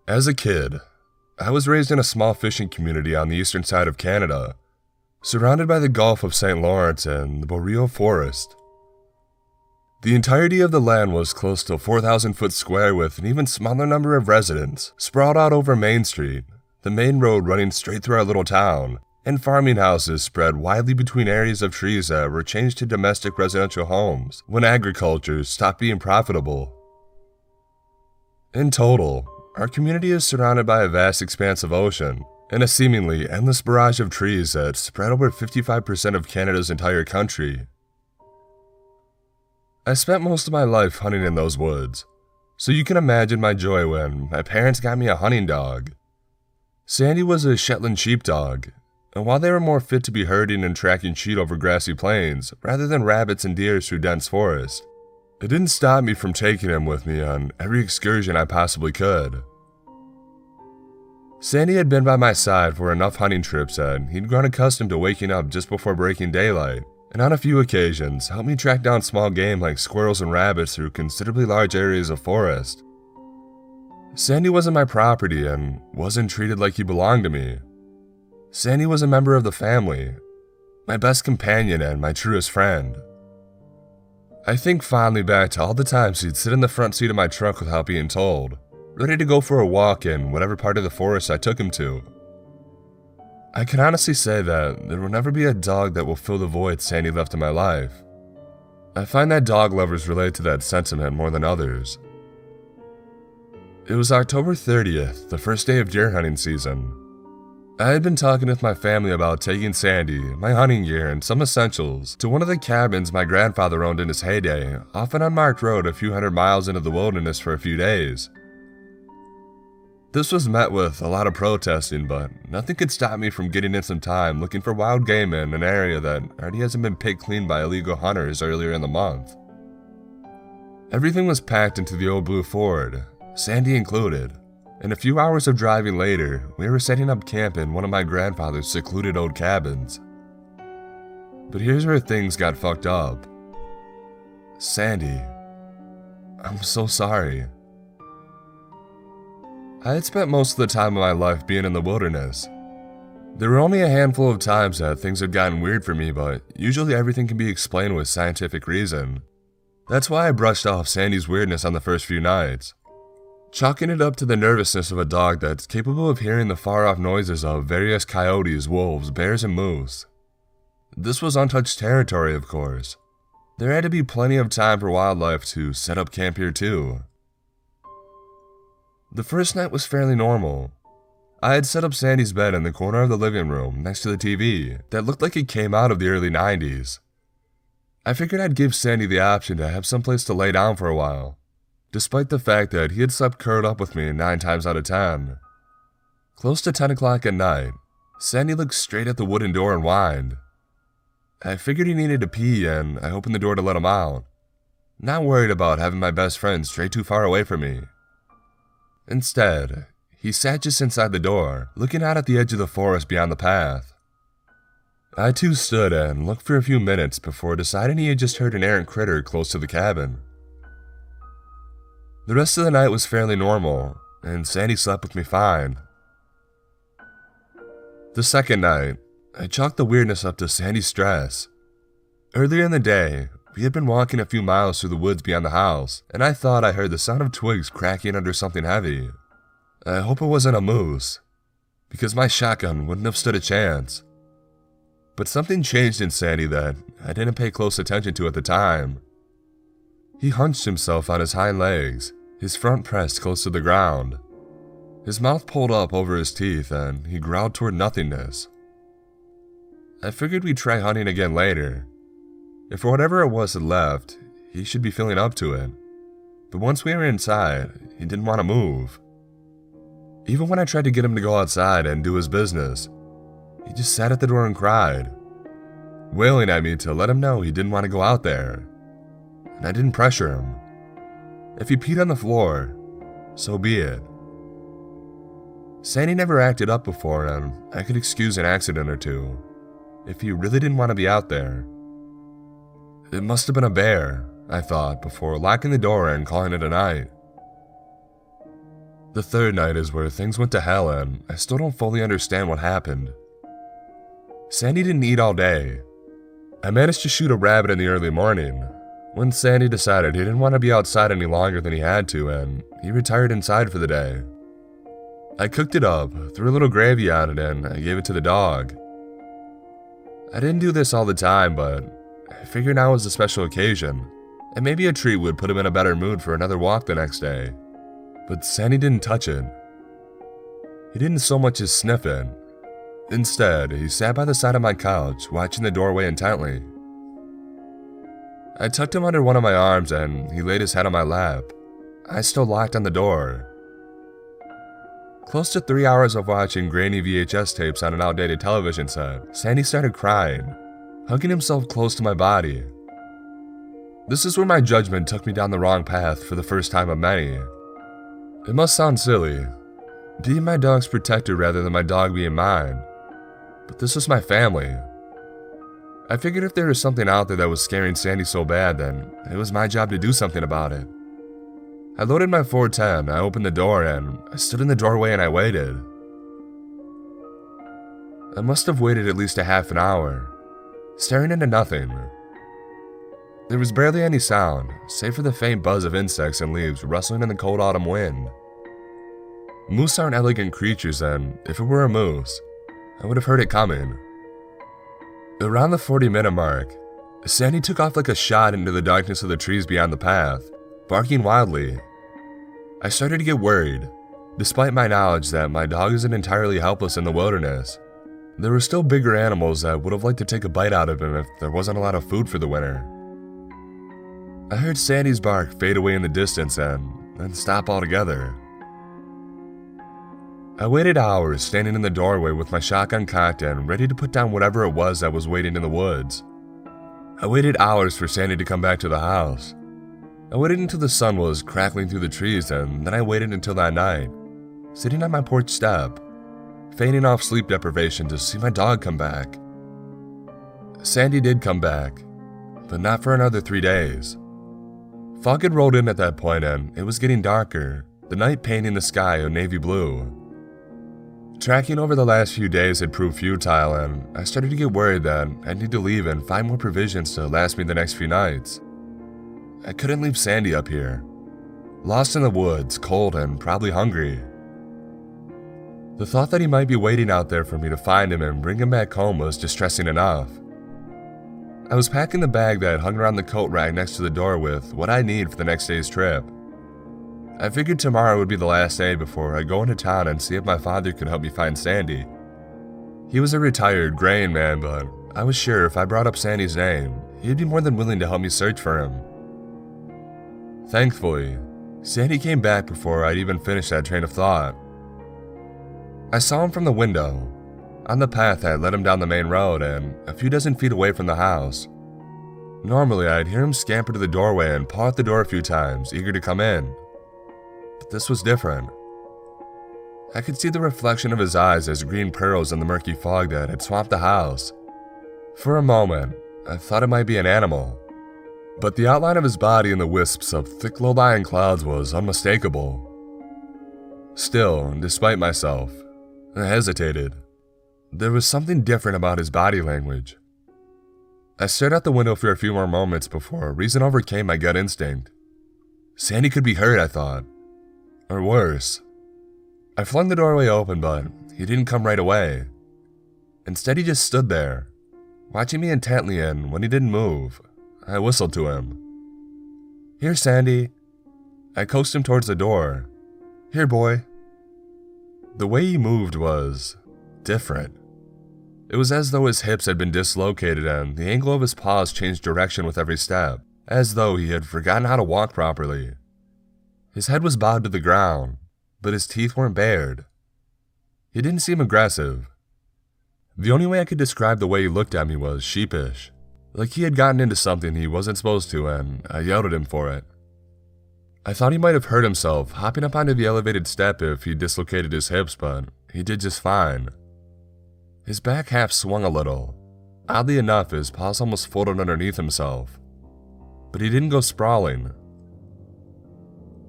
As a kid, I was raised in a small fishing community on the eastern side of Canada, surrounded by the Gulf of St. Lawrence and the Boreal Forest. The entirety of the land was close to 4,000 foot square with an even smaller number of residents sprawled out over Main Street, the main road running straight through our little town, and farming houses spread widely between areas of trees that were changed to domestic residential homes when agriculture stopped being profitable. In total, our community is surrounded by a vast expanse of ocean and a seemingly endless barrage of trees that spread over 55% of Canada's entire country. I spent most of my life hunting in those woods, so you can imagine my joy when my parents got me a hunting dog. Sandy was a Shetland sheepdog, and while they were more fit to be herding and tracking sheep over grassy plains rather than rabbits and deer through dense forest, it didn't stop me from taking him with me on every excursion I possibly could. Sandy had been by my side for enough hunting trips that he'd grown accustomed to waking up just before breaking daylight, and on a few occasions helped me track down small game like squirrels and rabbits through considerably large areas of forest. Sandy wasn't my property and wasn't treated like he belonged to me. Sandy was a member of the family, my best companion and my truest friend. I think fondly back to all the times he'd sit in the front seat of my truck without being told, ready to go for a walk in whatever part of the forest I took him to. I can honestly say that there will never be a dog that will fill the void Sandy left in my life. I find that dog lovers relate to that sentiment more than others. It was October 30th, the first day of deer hunting season. I had been talking with my family about taking Sandy, my hunting gear, and some essentials to one of the cabins my grandfather owned in his heyday, off an unmarked road a few hundred miles into the wilderness for a few days. This was met with a lot of protesting, but nothing could stop me from getting in some time looking for wild game in an area that already hasn't been picked clean by illegal hunters earlier in the month. Everything was packed into the old blue Ford, Sandy included, and a few hours of driving later, we were setting up camp in one of my grandfather's secluded old cabins. But here's where things got fucked up. Sandy, I'm so sorry. I had spent most of the time of my life being in the wilderness. There were only a handful of times that things had gotten weird for me, but usually everything can be explained with scientific reason. That's why I brushed off Sandy's weirdness on the first few nights, chalking it up to the nervousness of a dog that's capable of hearing the far-off noises of various coyotes, wolves, bears, and moose. This was untouched territory, of course. There had to be plenty of time for wildlife to set up camp here too. The first night was fairly normal. I had set up Sandy's bed in the corner of the living room next to the TV that looked like it came out of the early 90s. I figured I'd give Sandy the option to have someplace to lay down for a while, despite the fact that he had slept curled up with me 9 times out of 10. Close to 10 o'clock at night, Sandy looked straight at the wooden door and whined. I figured he needed to pee and I opened the door to let him out, not worried about having my best friend stray too far away from me. Instead, he sat just inside the door, looking out at the edge of the forest beyond the path. I too stood and looked for a few minutes before deciding he had just heard an errant critter close to the cabin. The rest of the night was fairly normal, and Sandy slept with me fine. The second night, I chalked the weirdness up to Sandy's stress. Earlier in the day, we had been walking a few miles through the woods beyond the house, and I thought I heard the sound of twigs cracking under something heavy. I hope it wasn't a moose, because my shotgun wouldn't have stood a chance. But something changed in Sandy that I didn't pay close attention to at the time. He hunched himself on his hind legs, his front pressed close to the ground. His mouth pulled up over his teeth and he growled toward nothingness. I figured we'd try hunting again later. If for whatever it was had left, he should be feeling up to it. But once we were inside, he didn't want to move. Even when I tried to get him to go outside and do his business, he just sat at the door and cried, wailing at me to let him know he didn't want to go out there. And I didn't pressure him. If he peed on the floor, so be it. Sandy never acted up before, and I could excuse an accident or two, if he really didn't want to be out there. It must have been a bear, I thought, before locking the door and calling it a night. The third night is where things went to hell and I still don't fully understand what happened. Sandy didn't eat all day. I managed to shoot a rabbit in the early morning, when Sandy decided he didn't want to be outside any longer than he had to and he retired inside for the day. I cooked it up, threw a little gravy on it, and I gave it to the dog. I didn't do this all the time, but I figured now was a special occasion, and maybe a treat would put him in a better mood for another walk the next day. But Sandy didn't touch it. He didn't so much as sniff it. Instead, he sat by the side of my couch, watching the doorway intently. I tucked him under one of my arms and he laid his head on my lap. I still locked on the door. Close to 3 hours of watching grainy VHS tapes on an outdated television set, Sandy started crying, hugging himself close to my body. This is where my judgment took me down the wrong path for the first time of many. It must sound silly, being my dog's protector rather than my dog being mine, but this was my family. I figured if there was something out there that was scaring Sandy so bad, then it was my job to do something about it. I loaded my 410, I opened the door, and I stood in the doorway and I waited. I must have waited at least a half an hour, staring into nothing. There was barely any sound, save for the faint buzz of insects and leaves rustling in the cold autumn wind. Moose aren't elegant creatures, and if it were a moose, I would have heard it coming. Around the 40-minute mark, Sandy took off like a shot into the darkness of the trees beyond the path, barking wildly. I started to get worried, despite my knowledge that my dog isn't entirely helpless in the wilderness. There were still bigger animals that would have liked to take a bite out of him if there wasn't a lot of food for the winter. I heard Sandy's bark fade away in the distance and then stop altogether. I waited hours standing in the doorway with my shotgun cocked and ready to put down whatever it was that was waiting in the woods. I waited hours for Sandy to come back to the house. I waited until the sun was crackling through the trees, and then I waited until that night, sitting on my porch step, feigning off sleep deprivation to see my dog come back. Sandy did come back, but not for another 3 days. Fog had rolled in at that point and it was getting darker, the night painting the sky a navy blue. Tracking over the last few days had proved futile, and I started to get worried that I'd need to leave and find more provisions to last me the next few nights. I couldn't leave Sandy up here, lost in the woods, cold and probably hungry. The thought that he might be waiting out there for me to find him and bring him back home was distressing enough. I was packing the bag that hung around the coat rack next to the door with what I need for the next day's trip. I figured tomorrow would be the last day before I go into town and see if my father could help me find Sandy. He was a retired, graying man, but I was sure if I brought up Sandy's name, he'd be more than willing to help me search for him. Thankfully, Sandy came back before I'd even finished that train of thought. I saw him from the window, on the path that led him down the main road and a few dozen feet away from the house. Normally, I'd hear him scamper to the doorway and paw at the door a few times, eager to come in. But this was different. I could see the reflection of his eyes as green pearls in the murky fog that had swamped the house. For a moment, I thought it might be an animal, but the outline of his body in the wisps of thick low-lying clouds was unmistakable. Still, despite myself, I hesitated. There was something different about his body language. I stared out the window for a few more moments before reason overcame my gut instinct. Sandy could be hurt, I thought. Or worse. I flung the doorway open, but he didn't come right away. Instead, he just stood there, watching me intently, and when he didn't move, I whistled to him. "Here, Sandy." I coaxed him towards the door. "Here, boy." The way he moved was different. It was as though his hips had been dislocated and the angle of his paws changed direction with every step, as though he had forgotten how to walk properly. His head was bowed to the ground, but his teeth weren't bared. He didn't seem aggressive. The only way I could describe the way he looked at me was sheepish, like he had gotten into something he wasn't supposed to and I yelled at him for it. I thought he might have hurt himself hopping up onto the elevated step if he dislocated his hips, but he did just fine. His back half swung a little. Oddly enough, his paws almost folded underneath himself. But he didn't go sprawling.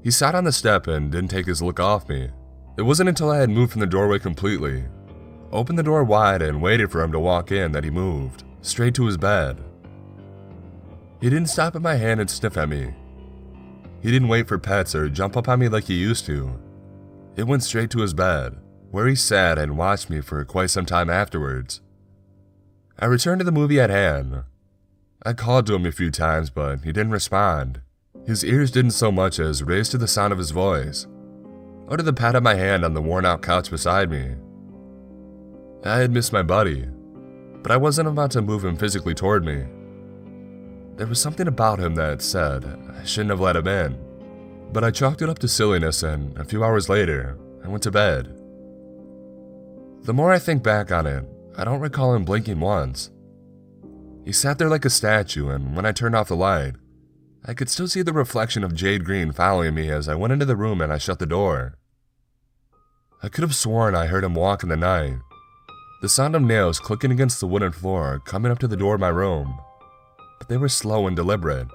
He sat on the step and didn't take his look off me. It wasn't until I had moved from the doorway completely, opened the door wide and waited for him to walk in, that he moved, straight to his bed. He didn't stop at my hand and sniff at me. He didn't wait for pets or jump up on me like he used to. It went straight to his bed, where he sat and watched me for quite some time afterwards. I returned to the movie at hand. I called to him a few times, but he didn't respond. His ears didn't so much as raise to the sound of his voice, or to the pat of my hand on the worn-out couch beside me. I had missed my buddy, but I wasn't about to move him physically toward me. There was something about him that said I shouldn't have let him in, but I chalked it up to silliness, and a few hours later, I went to bed. The more I think back on it, I don't recall him blinking once. He sat there like a statue, and when I turned off the light, I could still see the reflection of jade green following me as I went into the room and I shut the door. I could have sworn I heard him walk in the night, the sound of nails clicking against the wooden floor coming up to the door of my room, but they were slow and deliberate.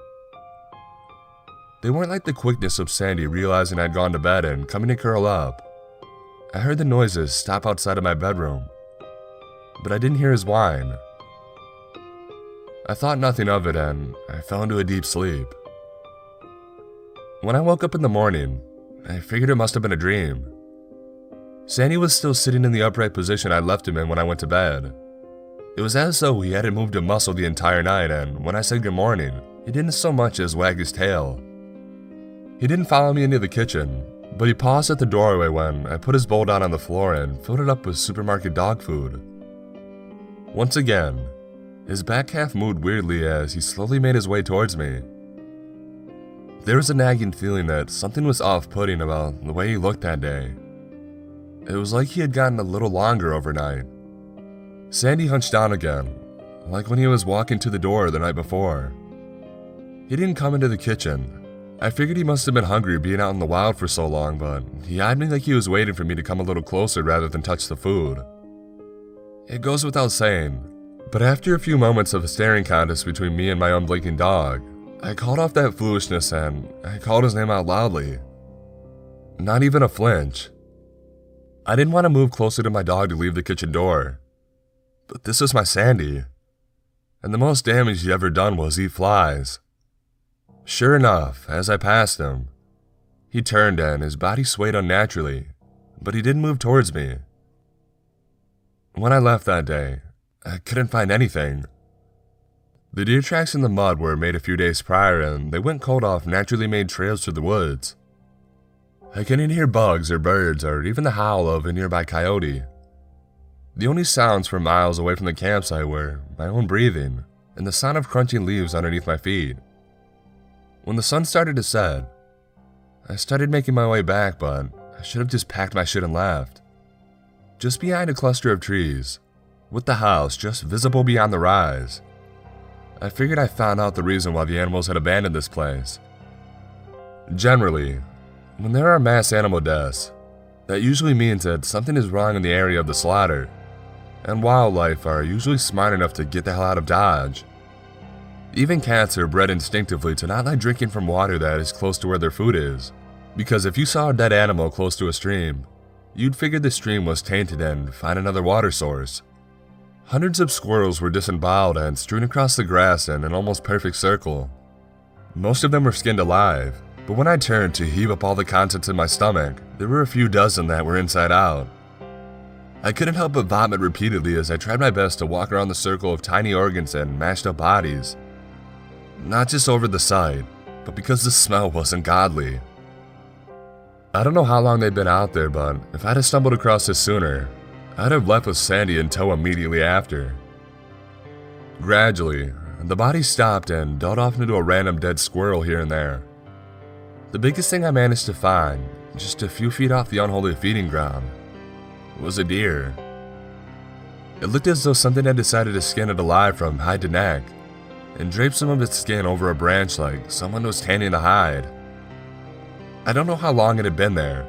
They weren't like the quickness of Sandy realizing I'd gone to bed and coming to curl up. I heard the noises stop outside of my bedroom, but I didn't hear his whine. I thought nothing of it and I fell into a deep sleep. When I woke up in the morning, I figured it must have been a dream. Sandy was still sitting in the upright position I left him in when I went to bed. It was as though he hadn't moved a muscle the entire night, and when I said good morning, he didn't so much as wag his tail. He didn't follow me into the kitchen, but he paused at the doorway when I put his bowl down on the floor and filled it up with supermarket dog food. Once again, his back half moved weirdly as he slowly made his way towards me. There was a nagging feeling that something was off-putting about the way he looked that day. It was like he had gotten a little longer overnight. Sandy hunched down again, like when he was walking to the door the night before. He didn't come into the kitchen. I figured he must have been hungry being out in the wild for so long, but he eyed me like he was waiting for me to come a little closer rather than touch the food. It goes without saying, but after a few moments of a staring contest between me and my unblinking dog, I called off that foolishness and I called his name out loudly. Not even a flinch. I didn't want to move closer to my dog to leave the kitchen door, but this was my Sandy, and the most damage he'd ever done was eat flies. Sure enough, as I passed him, he turned and his body swayed unnaturally, but he didn't move towards me. When I left that day, I couldn't find anything. The deer tracks in the mud were made a few days prior, and they went cold off naturally made trails through the woods. I couldn't hear bugs or birds or even the howl of a nearby coyote. The only sounds from miles away from the campsite were my own breathing and the sound of crunching leaves underneath my feet. When the sun started to set, I started making my way back, but I should have just packed my shit and left. Just behind a cluster of trees, with the house just visible beyond the rise, I figured I found out the reason why the animals had abandoned this place. Generally, when there are mass animal deaths, that usually means that something is wrong in the area of the slaughter, and wildlife are usually smart enough to get the hell out of Dodge. Even cats are bred instinctively to not like drinking from water that is close to where their food is, because if you saw a dead animal close to a stream, you'd figure the stream was tainted and find another water source. Hundreds of squirrels were disemboweled and strewn across the grass in an almost perfect circle. Most of them were skinned alive, but when I turned to heave up all the contents in my stomach, there were a few dozen that were inside out. I couldn't help but vomit repeatedly as I tried my best to walk around the circle of tiny organs and mashed up bodies. Not just over the sight, but because the smell wasn't godly. I don't know how long they'd been out there, but if I'd have stumbled across this sooner, I'd have left with Sandy in tow immediately after. Gradually, the bodies stopped and dart off into a random dead squirrel here and there. The biggest thing I managed to find, just a few feet off the unholy feeding ground, was a deer. It looked as though something had decided to skin it alive from hide to neck, and drape some of its skin over a branch like someone was tanning the hide. I don't know how long it had been there,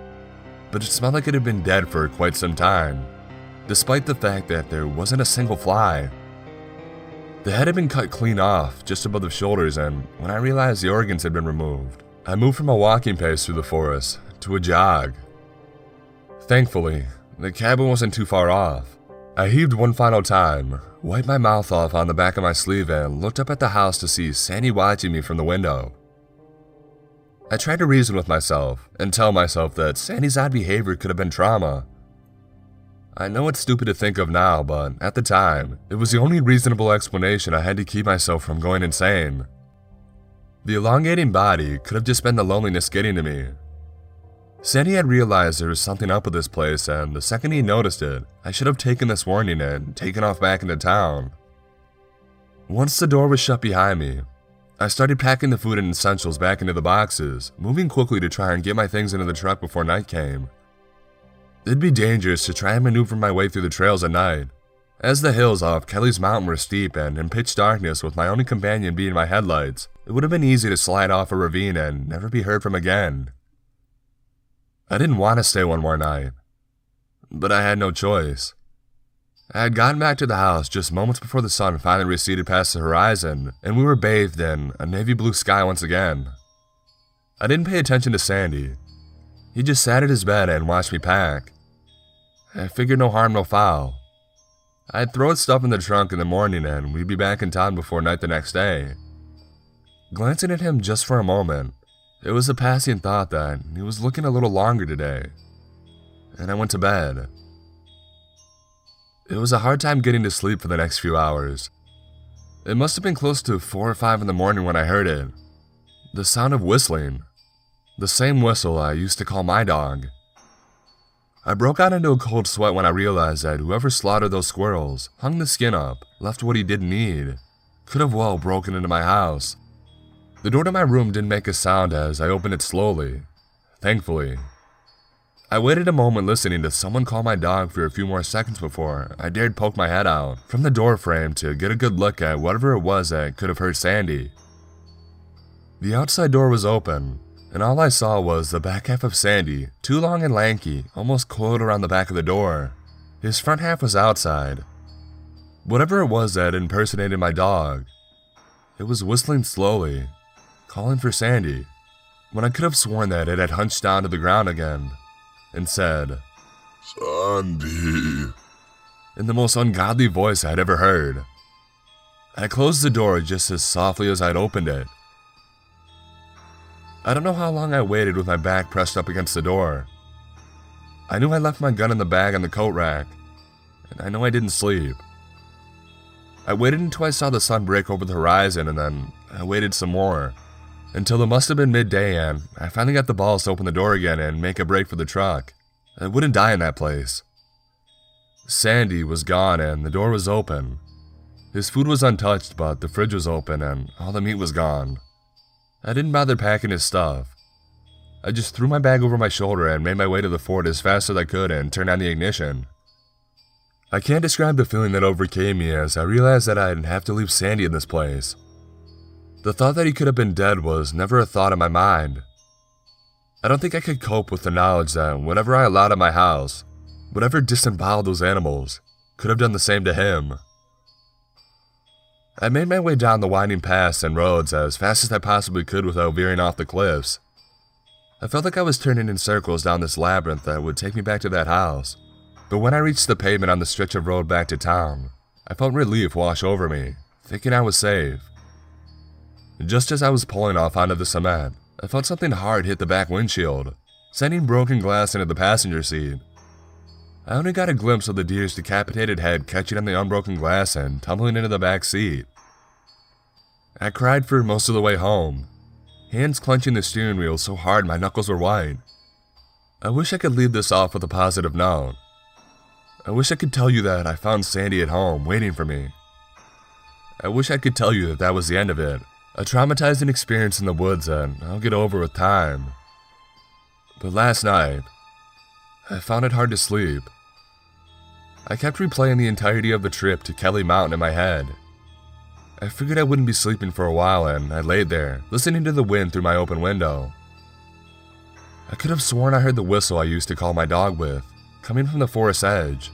but it smelled like it had been dead for quite some time, despite the fact that there wasn't a single fly. The head had been cut clean off, just above the shoulders, and when I realized the organs had been removed, I moved from a walking pace through the forest to a jog. Thankfully, the cabin wasn't too far off. I heaved one final time, wiped my mouth off on the back of my sleeve, and looked up at the house to see Sandy watching me from the window. I tried to reason with myself and tell myself that Sandy's odd behavior could have been trauma. I know it's stupid to think of now, but at the time, it was the only reasonable explanation I had to keep myself from going insane. The elongating body could have just been the loneliness getting to me. Sandy had realized there was something up with this place, and the second he noticed it, I should have taken this warning and taken off back into town. Once the door was shut behind me, I started packing the food and essentials back into the boxes, moving quickly to try and get my things into the truck before night came. It'd be dangerous to try and maneuver my way through the trails at night, as the hills off Kelly's Mountain were steep, and in pitch darkness with my only companion being my headlights, it would have been easy to slide off a ravine and never be heard from again. I didn't want to stay one more night, but I had no choice. I had gotten back to the house just moments before the sun finally receded past the horizon, and we were bathed in a navy blue sky once again. I didn't pay attention to Sandy. He just sat at his bed and watched me pack. I figured no harm, no foul. I'd throw his stuff in the trunk in the morning and we'd be back in town before night the next day. Glancing at him just for a moment, it was a passing thought that he was looking a little longer today, and I went to bed. It was a hard time getting to sleep for the next few hours. It must have been close to 4 or 5 in the morning when I heard it. The sound of whistling. The same whistle I used to call my dog. I broke out into a cold sweat when I realized that whoever slaughtered those squirrels, hung the skin up, left what he didn't need, could have well broken into my house. The door to my room didn't make a sound as I opened it slowly, thankfully. I waited a moment listening to someone call my dog for a few more seconds before I dared poke my head out from the door frame to get a good look at whatever it was that could have hurt Sandy. The outside door was open, and all I saw was the back half of Sandy, too long and lanky, almost coiled around the back of the door. His front half was outside. Whatever it was that impersonated my dog, it was whistling slowly, calling for Sandy, when I could have sworn that it had hunched down to the ground again, and said, "Sandy," in the most ungodly voice I'd ever heard. I closed the door just as softly as I'd opened it. I don't know how long I waited with my back pressed up against the door. I knew I left my gun in the bag on the coat rack, and I know I didn't sleep. I waited until I saw the sun break over the horizon, and then I waited some more, until it must have been midday and I finally got the balls to open the door again and make a break for the truck. I wouldn't die in that place. Sandy was gone and the door was open. His food was untouched, but the fridge was open and all the meat was gone. I didn't bother packing his stuff. I just threw my bag over my shoulder and made my way to the fort as fast as I could and turned on the ignition. I can't describe the feeling that overcame me as I realized that I'd have to leave Sandy in this place. The thought that he could have been dead was never a thought in my mind. I don't think I could cope with the knowledge that whatever I allowed in my house, whatever disemboweled those animals, could have done the same to him. I made my way down the winding paths and roads as fast as I possibly could without veering off the cliffs. I felt like I was turning in circles down this labyrinth that would take me back to that house, but when I reached the pavement on the stretch of road back to town, I felt relief wash over me, thinking I was safe. Just as I was pulling off onto the cement, I felt something hard hit the back windshield, sending broken glass into the passenger seat. I only got a glimpse of the deer's decapitated head catching on the unbroken glass and tumbling into the back seat. I cried for most of the way home, hands clenching the steering wheel so hard my knuckles were white. I wish I could leave this off with a positive note. I wish I could tell you that I found Sandy at home waiting for me. I wish I could tell you that that was the end of it, a traumatizing experience in the woods that I'll get over with time. But last night, I found it hard to sleep. I kept replaying the entirety of the trip to Kelly Mountain in my head. I figured I wouldn't be sleeping for a while and I laid there, listening to the wind through my open window. I could have sworn I heard the whistle I used to call my dog with, coming from the forest edge.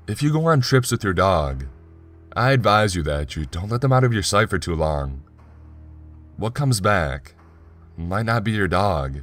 If you go on trips with your dog, I advise you that you don't let them out of your sight for too long. what comes back might not be your dog.